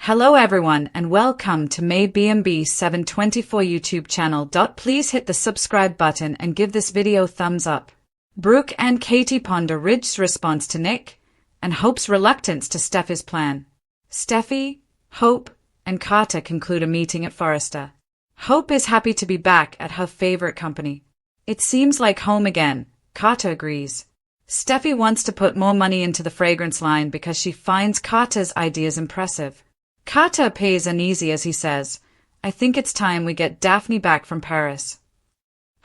Hello everyone and welcome to Mayhem 724 YouTube channel. Please hit the subscribe button and give this video thumbs up. Brooke and Katie ponder Ridge's response to Nick and Hope's reluctance to Steffy's plan. Steffy, Hope, and Carter conclude a meeting at Forrester. Hope is happy to be back at her favorite company. It seems like home again, Carter agrees. Steffy wants to put more money into the fragrance line because she finds Carter's ideas impressive. Carter appears uneasy as he says, "I think it's time we get Daphne back from Paris."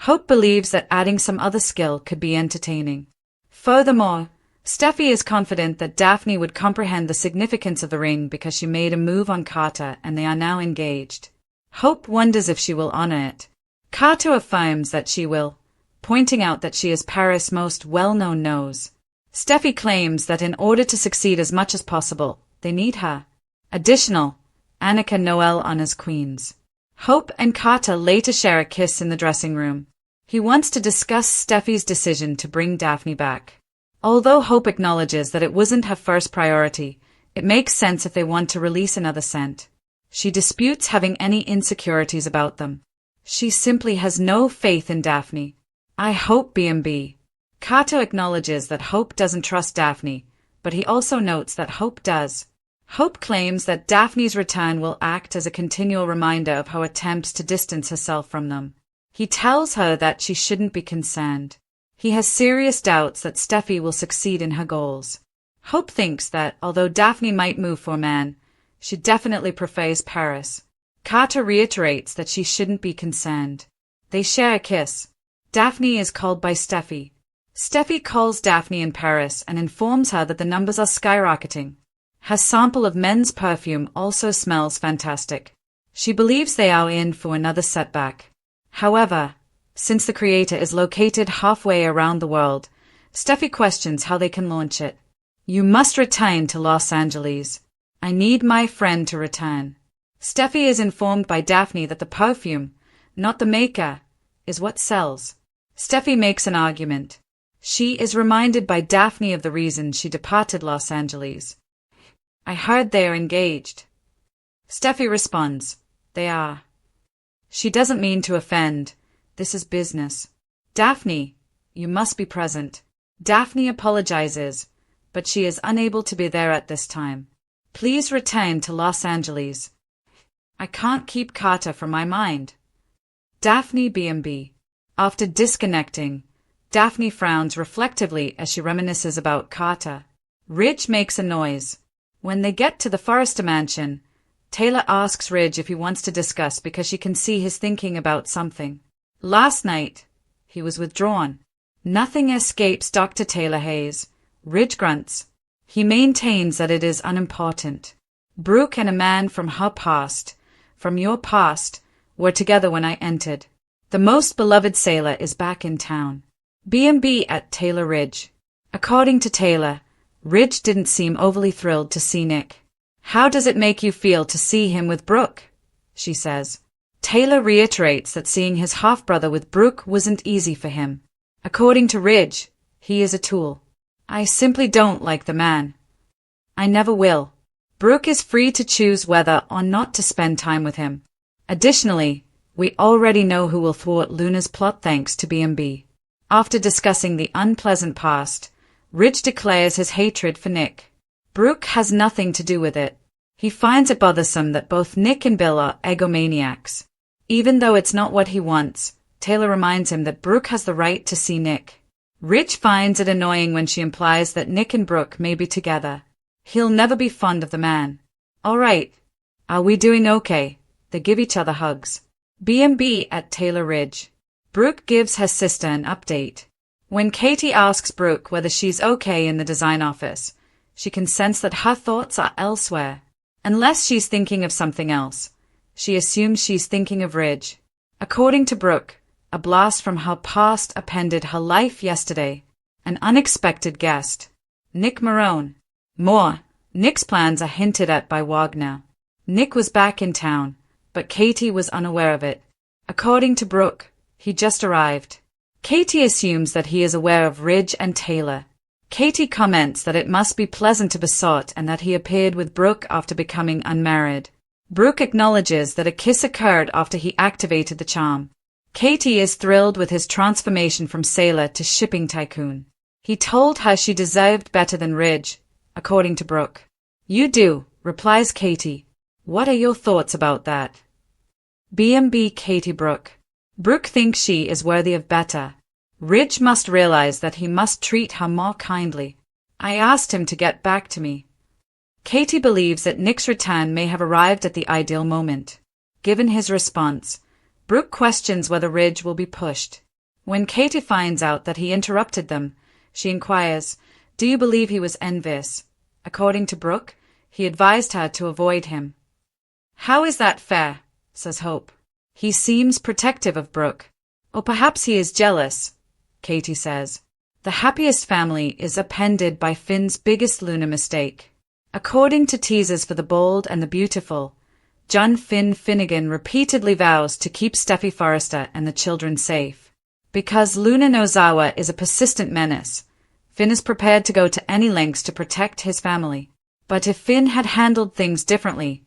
Hope believes that adding some other skill could be entertaining. Furthermore, Steffy is confident that Daphne would comprehend the significance of the ring because she made a move on Carter and they are now engaged. Hope wonders if she will honor it. Carter affirms that she will, pointing out that she is Paris' most well-known nose. Steffy claims that in order to succeed as much as possible, they need her. Additional, Annika Noel honors queens. Hope and Carter later share a kiss in the dressing room. He wants to discuss Steffy's decision to bring Daphne back. Although Hope acknowledges that it wasn't her first priority, it makes sense if they want to release another scent. She disputes having any insecurities about them. She simply has no faith in Daphne. "I hope B&B." Carter acknowledges that Hope doesn't trust Daphne, but he also notes that Hope does. Hope claims that Daphne's return will act as a continual reminder of her attempts to distance herself from them. He tells her that she shouldn't be concerned. He has serious doubts that Steffy will succeed in her goals. Hope thinks that, although Daphne might move for a man, she definitely prefers Paris. Carter reiterates that she shouldn't be concerned. They share a kiss. Daphne is called by Steffy. Steffy calls Daphne in Paris and informs her that the numbers are skyrocketing. Her sample of men's perfume also smells fantastic. She believes they are in for another setback. However, since the creator is located halfway around the world, Steffy questions how they can launch it. "You must return to Los Angeles. I need my friend to return." Steffy is informed by Daphne that the perfume, not the maker, is what sells. Steffy makes an argument. She is reminded by Daphne of the reason she departed Los Angeles. "I heard they are engaged." Steffy responds, "They are." She doesn't mean to offend. This is business. "Daphne, you must be present." Daphne apologizes, but she is unable to be there at this time. "Please return to Los Angeles. I can't keep Carter from my mind." Daphne B&B. After disconnecting, Daphne frowns reflectively as she reminisces about Carter. Ridge makes a noise. When they get to the Forrester mansion, Taylor asks Ridge if he wants to discuss because she can see he's thinking about something. Last night, he was withdrawn. Nothing escapes Dr. Taylor Hayes. Ridge grunts. He maintains that it is unimportant. "Brooke and a man from her past, from your past, were together when I entered. The most beloved sailor is back in town." B&B at Taylor Ridge. According to Taylor, Ridge didn't seem overly thrilled to see Nick. "How does it make you feel to see him with Brooke?" she says. Taylor reiterates that seeing his half-brother with Brooke wasn't easy for him. According to Ridge, he is a tool. "I simply don't like the man. I never will." Brooke is free to choose whether or not to spend time with him. Additionally, we already know who will thwart Luna's plot thanks to B&B. After discussing the unpleasant past, Ridge declares his hatred for Nick. Brooke has nothing to do with it. He finds it bothersome that both Nick and Bill are egomaniacs. Even though it's not what he wants, Taylor reminds him that Brooke has the right to see Nick. Ridge finds it annoying when she implies that Nick and Brooke may be together. He'll never be fond of the man. "All right. Are we doing okay?" They give each other hugs. B&B at Taylor Ridge. Brooke gives her sister an update. When Katie asks Brooke whether she's okay in the design office, she can sense that her thoughts are elsewhere. Unless she's thinking of something else, she assumes she's thinking of Ridge. According to Brooke, a blast from her past upended her life yesterday. An unexpected guest. Nick Marone. More. Nick's plans are hinted at by Wagner. Nick was back in town, but Katie was unaware of it. According to Brooke, he just arrived. Katie assumes that he is aware of Ridge and Taylor. Katie comments that it must be pleasant to be sought and that he appeared with Brooke after becoming unmarried. Brooke acknowledges that a kiss occurred after he activated the charm. Katie is thrilled with his transformation from sailor to shipping tycoon. He told her she deserved better than Ridge, according to Brooke. "You do," replies Katie. "What are your thoughts about that?" B&B Katie Brooke. Brooke thinks she is worthy of better. Ridge must realize that he must treat her more kindly. "I asked him to get back to me." Katie believes that Nick's return may have arrived at the ideal moment. Given his response, Brooke questions whether Ridge will be pushed. When Katie finds out that he interrupted them, she inquires, "Do you believe he was envious?" According to Brooke, he advised her to avoid him. "How is that fair?" says Hope. "He seems protective of Brooke. Or perhaps he is jealous," Katie says. The happiest family is upended by Finn's biggest Luna mistake. According to teasers for The Bold and the Beautiful, John Finn Finnegan repeatedly vows to keep Steffy Forrester and the children safe. Because Luna Nozawa is a persistent menace, Finn is prepared to go to any lengths to protect his family. But if Finn had handled things differently,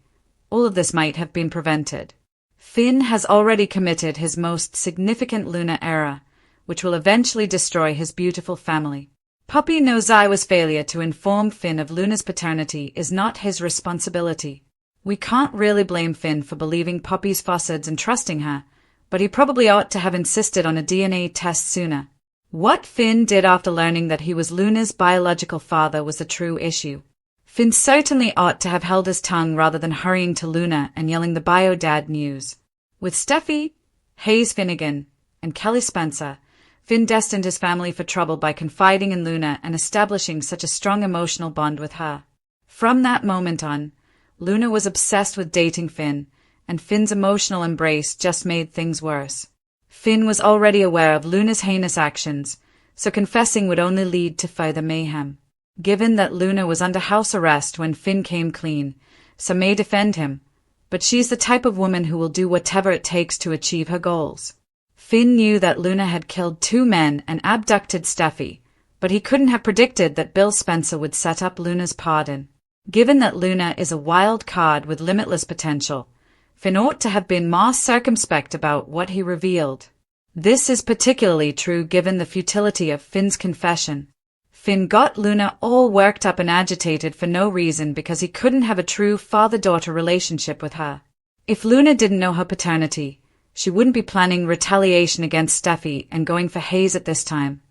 all of this might have been prevented. Finn has already committed his most significant Luna error, which will eventually destroy his beautiful family. Puppy Nozawa's failure to inform Finn of Luna's paternity is not his responsibility. We can't really blame Finn for believing Puppy's falsehoods and trusting her, but he probably ought to have insisted on a DNA test sooner. What Finn did after learning that he was Luna's biological father was a true issue. Finn certainly ought to have held his tongue rather than hurrying to Luna and yelling the bio-dad news. With Steffy, Hayes Finnegan, and Kelly Spencer, Finn destined his family for trouble by confiding in Luna and establishing such a strong emotional bond with her. From that moment on, Luna was obsessed with dating Finn, and Finn's emotional embrace just made things worse. Finn was already aware of Luna's heinous actions, so confessing would only lead to further mayhem. Given that Luna was under house arrest when Finn came clean, some may defend him, but she's the type of woman who will do whatever it takes to achieve her goals. Finn knew that Luna had killed 2 men and abducted Steffy, but he couldn't have predicted that Bill Spencer would set up Luna's pardon. Given that Luna is a wild card with limitless potential, Finn ought to have been more circumspect about what he revealed. This is particularly true given the futility of Finn's confession. Finn got Luna all worked up and agitated for no reason because he couldn't have a true father-daughter relationship with her. If Luna didn't know her paternity, she wouldn't be planning retaliation against Steffy and going for Hayes at this time.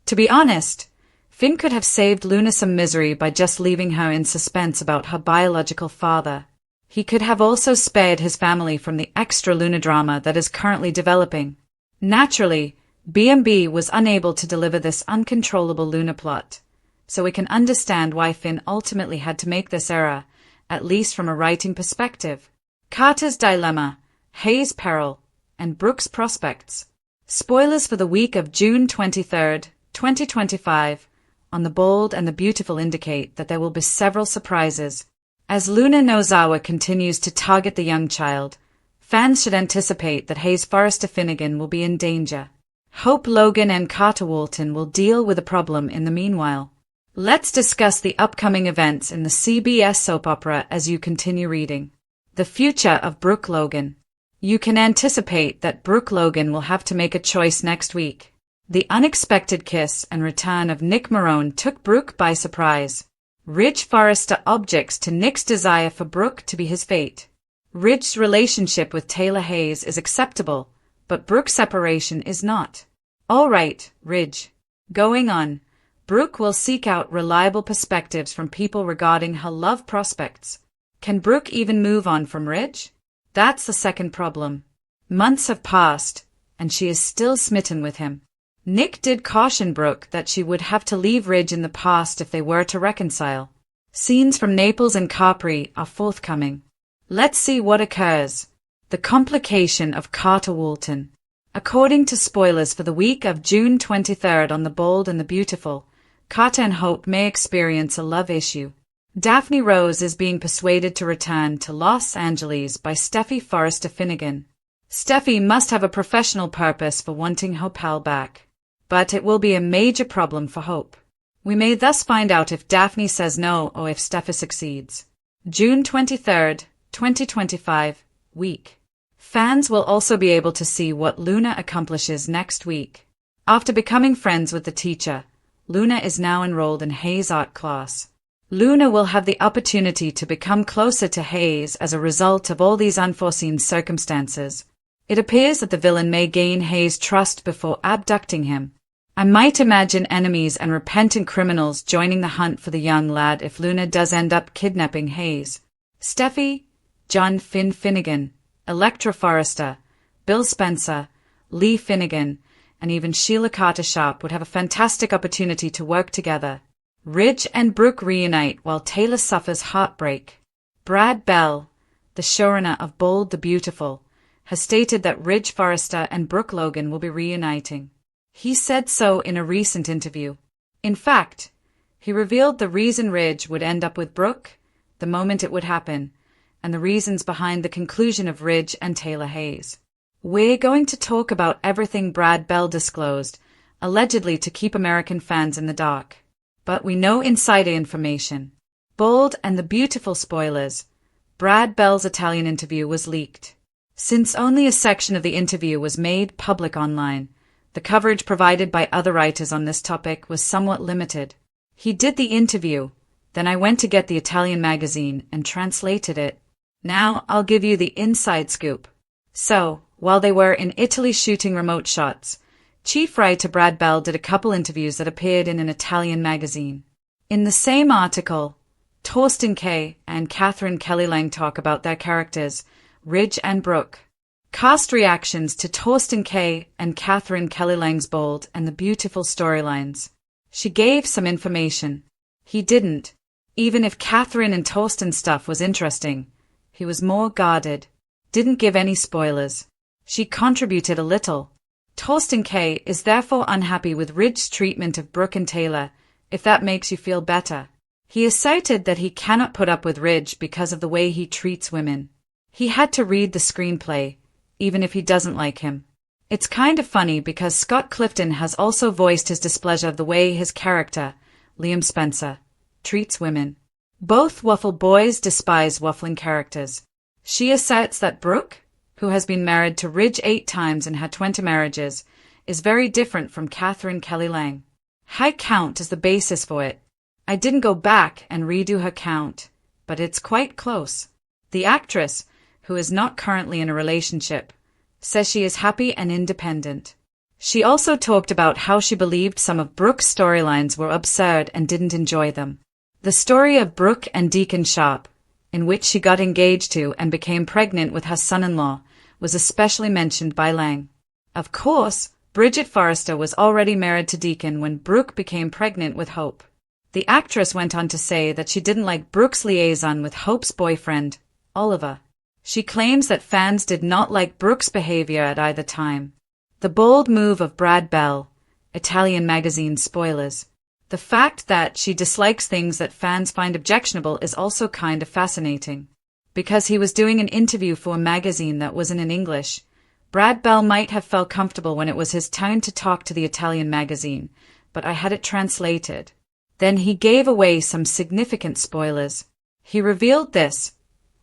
To be honest, Finn could have saved Luna some misery by just leaving her in suspense about her biological father. He could have also spared his family from the extra Luna drama that is currently developing. Naturally, B&B was unable to deliver this uncontrollable Luna plot, so we can understand why Finn ultimately had to make this error, at least from a writing perspective. Carter's dilemma, Hayes' peril, and Brooke's prospects. Spoilers for the week of June 23rd, 2025, on The Bold and the Beautiful indicate that there will be several surprises. As Luna Nozawa continues to target the young child, fans should anticipate that Hayes Forrester Finnegan will be in danger. Hope Logan and Carter Walton will deal with the problem in the meanwhile. Let's discuss the upcoming events in the CBS soap opera as you continue reading. The future of Brooke Logan. You can anticipate that Brooke Logan will have to make a choice next week. The unexpected kiss and return of Nick Marone took Brooke by surprise. Ridge Forrester objects to Nick's desire for Brooke to be his fate. Ridge's relationship with Taylor Hayes is acceptable, but Brooke's separation is not. All right, Ridge. Going on, Brooke will seek out reliable perspectives from people regarding her love prospects. Can Brooke even move on from Ridge? That's the second problem. Months have passed, and she is still smitten with him. Nick did caution Brooke that she would have to leave Ridge in the past if they were to reconcile. Scenes from Naples and Capri are forthcoming. Let's see what occurs. The complication of Carter Walton. According to spoilers for the week of June 23rd on The Bold and the Beautiful, Carter and Hope may experience a love issue. Daphne Rose is being persuaded to return to Los Angeles by Steffy Forrester Finnegan. Steffy must have a professional purpose for wanting her pal back, but it will be a major problem for Hope. We may thus find out if Daphne says no or if Steffy succeeds. June 23rd, 2025, week. Fans will also be able to see what Luna accomplishes next week. After becoming friends with the teacher, Luna is now enrolled in Hayes' art class. Luna will have the opportunity to become closer to Hayes as a result of all these unforeseen circumstances. It appears that the villain may gain Hayes' trust before abducting him. I might imagine enemies and repentant criminals joining the hunt for the young lad if Luna does end up kidnapping Hayes. Steffy, John Finnegan, Electra Forrester, Bill Spencer, Lee Finnegan, and even Sheila Carter Sharp would have a fantastic opportunity to work together. Ridge and Brooke reunite while Taylor suffers heartbreak. Brad Bell, the showrunner of Bold the Beautiful, has stated that Ridge Forrester and Brooke Logan will be reuniting. He said so in a recent interview. In fact, he revealed the reason Ridge would end up with Brooke, the moment it would happen, and the reasons behind the conclusion of Ridge and Taylor Hayes. We're going to talk about everything Brad Bell disclosed, allegedly to keep American fans in the dark. But we know insider information. Bold and the Beautiful spoilers. Brad Bell's Italian interview was leaked. Since only a section of the interview was made public online, the coverage provided by other writers on this topic was somewhat limited. He did the interview, then I went to get the Italian magazine and translated it. Now I'll give you the inside scoop. So, while they were in Italy shooting remote shots, chief writer Brad Bell did a couple interviews that appeared in an Italian magazine. In the same article, Torsten Kay and Catherine Kelly Lang talk about their characters, Ridge and Brooke. Cast reactions to Torsten Kay and Catherine Kelly Lang's Bold and the Beautiful storylines. She gave some information. He didn't. Even if Catherine and Torsten's stuff was interesting, he was more guarded. Didn't give any spoilers. She contributed a little. Torsten Kay is therefore unhappy with Ridge's treatment of Brooke and Taylor, if that makes you feel better. He asserted that he cannot put up with Ridge because of the way he treats women. He had to read the screenplay, even if he doesn't like him. It's kind of funny because Scott Clifton has also voiced his displeasure of the way his character, Liam Spencer, treats women. Both waffle boys despise waffling characters. She asserts that Brooke, who has been married to Ridge 8 times and had 20 marriages, is very different from Catherine Kelly Lang. High count is the basis for it. I didn't go back and redo her count, but it's quite close. The actress, who is not currently in a relationship, says she is happy and independent. She also talked about how she believed some of Brooke's storylines were absurd and didn't enjoy them. The story of Brooke and Deacon Sharp, in which she got engaged to and became pregnant with her son-in-law, was especially mentioned by Lang. Of course, Bridget Forrester was already married to Deacon when Brooke became pregnant with Hope. The actress went on to say that she didn't like Brooke's liaison with Hope's boyfriend, Oliver. She claims that fans did not like Brooke's behavior at either time. The bold move of Brad Bell, Italian magazine spoilers. The fact that she dislikes things that fans find objectionable is also kind of fascinating. Because he was doing an interview for a magazine that wasn't in English, Brad Bell might have felt comfortable when it was his turn to talk to the Italian magazine, but I had it translated. Then he gave away some significant spoilers. He revealed this,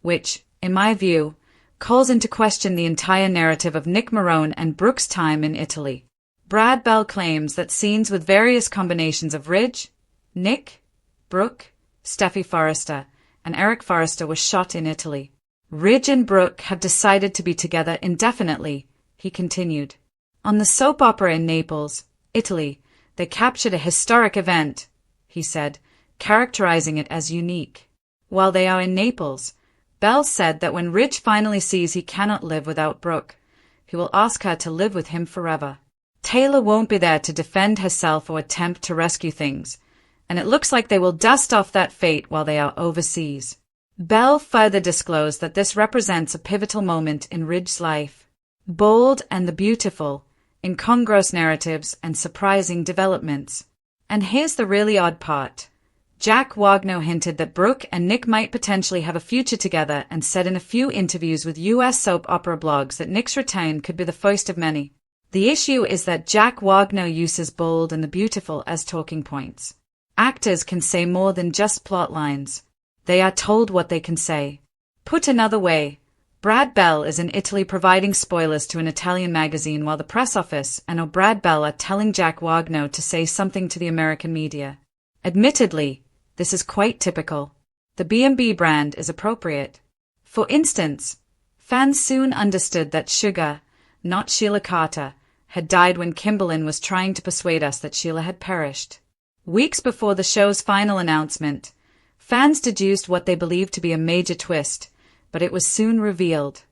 which, in my view, calls into question the entire narrative of Nick Marone and Brooke's time in Italy. Brad Bell claims that scenes with various combinations of Ridge, Nick, Brooke, Steffy Forrester, and Eric Forrester were shot in Italy. Ridge and Brooke have decided to be together indefinitely, he continued. On the soap opera in Naples, Italy, they captured a historic event, he said, characterizing it as unique. While they are in Naples, Bell said that when Ridge finally sees he cannot live without Brooke, he will ask her to live with him forever. Taylor won't be there to defend herself or attempt to rescue things, and it looks like they will dust off that fate while they are overseas. Bell further disclosed that this represents a pivotal moment in Ridge's life. Bold and the Beautiful, incongruous narratives and surprising developments. And here's the really odd part. Jack Wagner hinted that Brooke and Nick might potentially have a future together and said in a few interviews with US soap opera blogs that Nick's return could be the first of many. The issue is that Jack Wagner uses Bold and the Beautiful as talking points. Actors can say more than just plot lines. They are told what they can say. Put another way, Brad Bell is in Italy providing spoilers to an Italian magazine while the press office and Brad Bell are telling Jack Wagner to say something to the American media. Admittedly, this is quite typical. The B&B brand is appropriate. For instance, fans soon understood that Sugar, not Sheila Carter, had died when Kimberlyn was trying to persuade us that Sheila had perished. Weeks before the show's final announcement, fans deduced what they believed to be a major twist, but it was soon revealed.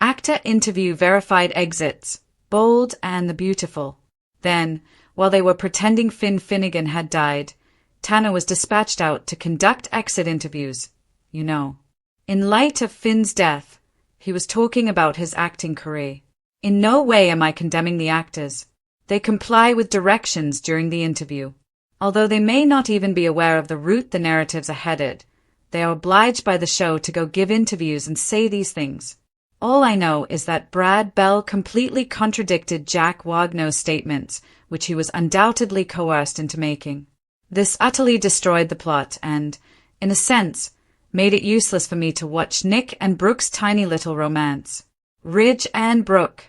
Actor interview verified exits, Bold and the Beautiful. Then, while they were pretending Finn Finnegan had died, Tanner was dispatched out to conduct exit interviews. In light of Finn's death, he was talking about his acting career. In no way am I condemning the actors. They comply with directions during the interview. Although they may not even be aware of the route the narratives are headed, they are obliged by the show to go give interviews and say these things. All I know is that Brad Bell completely contradicted Jack Wagner's statements, which he was undoubtedly coerced into making. This utterly destroyed the plot and, in a sense, made it useless for me to watch Nick and Brooke's tiny little romance. Ridge and Brooke.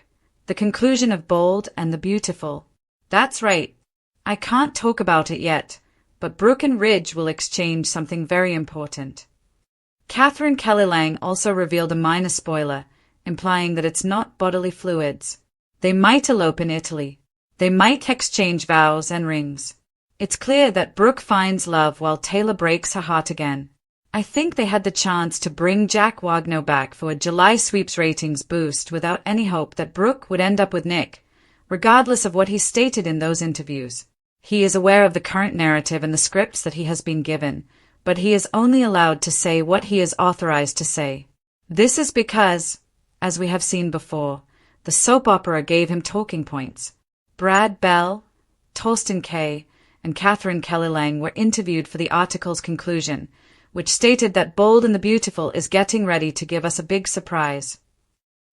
The conclusion of Bold and the Beautiful. That's right. I can't talk about it yet, but Brooke and Ridge will exchange something very important. Catherine Kelly Lang also revealed a minor spoiler, implying that it's not bodily fluids. They might elope in Italy. They might exchange vows and rings. It's clear that Brooke finds love while Taylor breaks her heart again. I think they had the chance to bring Jack Wagner back for a July sweeps ratings boost without any hope that Brooke would end up with Nick, regardless of what he stated in those interviews. He is aware of the current narrative and the scripts that he has been given, but he is only allowed to say what he is authorized to say. This is because, as we have seen before, the soap opera gave him talking points. Brad Bell, Torsten Kay, and Catherine Kelly Lang were interviewed for the article's conclusion, which stated that Bold and the Beautiful is getting ready to give us a big surprise.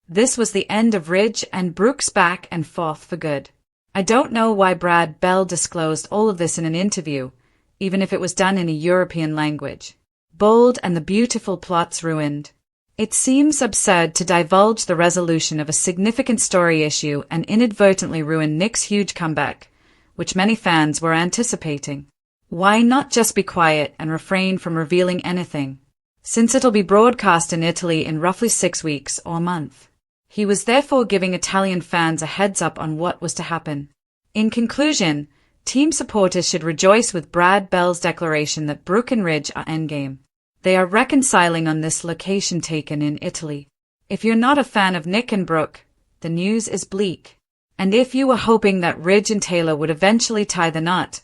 This was the end of Ridge and Brooke's back and forth for good. I don't know why Brad Bell disclosed all of this in an interview, even if it was done in a European language. Bold and the Beautiful plots ruined. It seems absurd to divulge the resolution of a significant story issue and inadvertently ruin Nick's huge comeback, which many fans were anticipating. Why not just be quiet and refrain from revealing anything, since it'll be broadcast in Italy in roughly 6 weeks or a month? He was therefore giving Italian fans a heads up on what was to happen. In conclusion, team supporters should rejoice with Brad Bell's declaration that Brooke and Ridge are endgame. They are reconciling on this location taken in Italy. If you're not a fan of Nick and Brooke, the news is bleak. And if you were hoping that Ridge and Taylor would eventually tie the knot,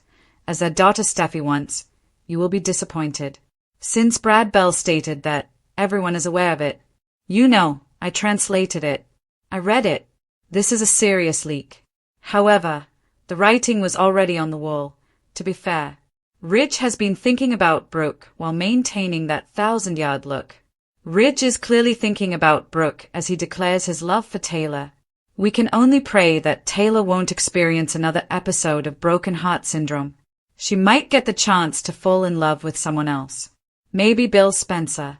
as their daughter Steffy wants, you will be disappointed. Since Brad Bell stated that everyone is aware of it. I translated it. I read it. This is a serious leak. However, the writing was already on the wall. To be fair, Ridge has been thinking about Brooke while maintaining that 1,000-yard look. Ridge is clearly thinking about Brooke as he declares his love for Taylor. We can only pray that Taylor won't experience another episode of broken heart syndrome. She might get the chance to fall in love with someone else. Maybe Bill Spencer.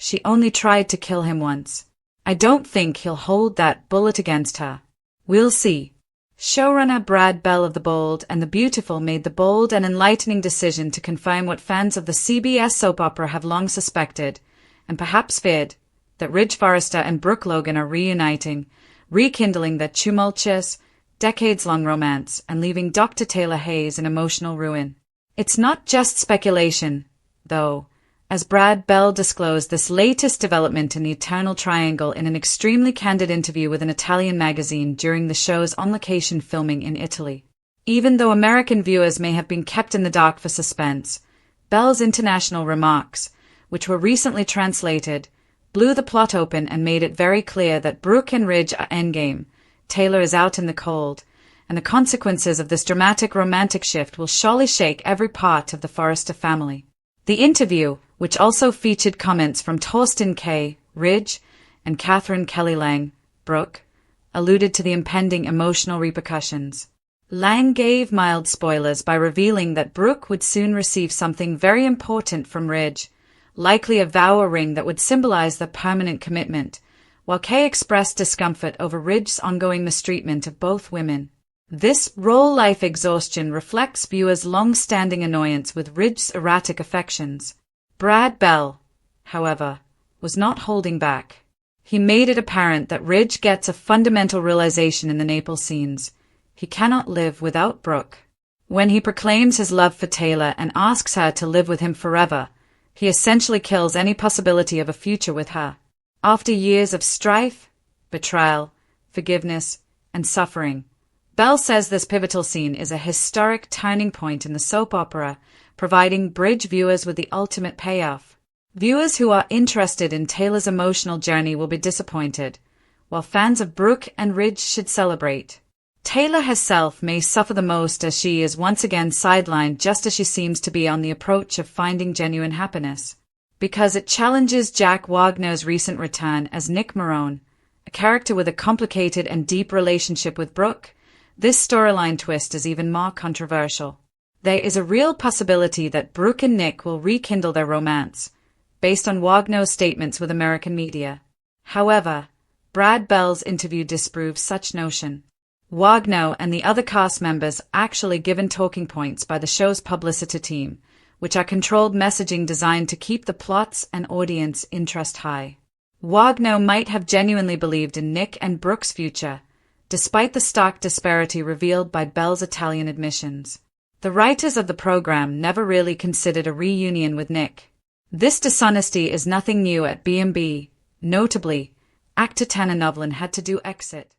She only tried to kill him once. I don't think he'll hold that bullet against her. We'll see. Showrunner Brad Bell of The Bold and the Beautiful made the bold and enlightening decision to confirm what fans of the CBS soap opera have long suspected, and perhaps feared, that Ridge Forrester and Brooke Logan are reuniting, rekindling their tumultuous, decades-long romance and leaving Dr. Taylor Hayes in emotional ruin. It's not just speculation, though, as Brad Bell disclosed this latest development in the Eternal Triangle in an extremely candid interview with an Italian magazine during the show's on-location filming in Italy. Even though American viewers may have been kept in the dark for suspense, Bell's international remarks, which were recently translated, blew the plot open and made it very clear that Brooke and Ridge are endgame, Taylor is out in the cold, and the consequences of this dramatic romantic shift will surely shake every part of the Forrester family. The interview, which also featured comments from Torsten Kay, Ridge, and Catherine Kelly Lang, Brooke, alluded to the impending emotional repercussions. Lang gave mild spoilers by revealing that Brooke would soon receive something very important from Ridge, likely a vow ring that would symbolize their permanent commitment, while Kay expressed discomfort over Ridge's ongoing mistreatment of both women. This role-life exhaustion reflects viewers' long-standing annoyance with Ridge's erratic affections. Brad Bell, however, was not holding back. He made it apparent that Ridge gets a fundamental realization in the Naples scenes. He cannot live without Brooke. When he proclaims his love for Taylor and asks her to live with him forever, he essentially kills any possibility of a future with her. After years of strife, betrayal, forgiveness, and suffering, Bell says this pivotal scene is a historic turning point in the soap opera, providing Bridge viewers with the ultimate payoff. Viewers who are interested in Taylor's emotional journey will be disappointed, while fans of Brooke and Ridge should celebrate. Taylor herself may suffer the most as she is once again sidelined just as she seems to be on the approach of finding genuine happiness. Because it challenges Jack Wagner's recent return as Nick Marone, a character with a complicated and deep relationship with Brooke, this storyline twist is even more controversial. There is a real possibility that Brooke and Nick will rekindle their romance, based on Wagner's statements with American media. However, Brad Bell's interview disproves such notion. Wagner and the other cast members actually given talking points by the show's publicity team, which are controlled messaging designed to keep the plots and audience interest high. Wagner might have genuinely believed in Nick and Brooke's future, despite the stark disparity revealed by Bell's Italian admissions. The writers of the program never really considered a reunion with Nick. This dishonesty is nothing new at B&B. Notably, actor Tanner Novlin had to do exit.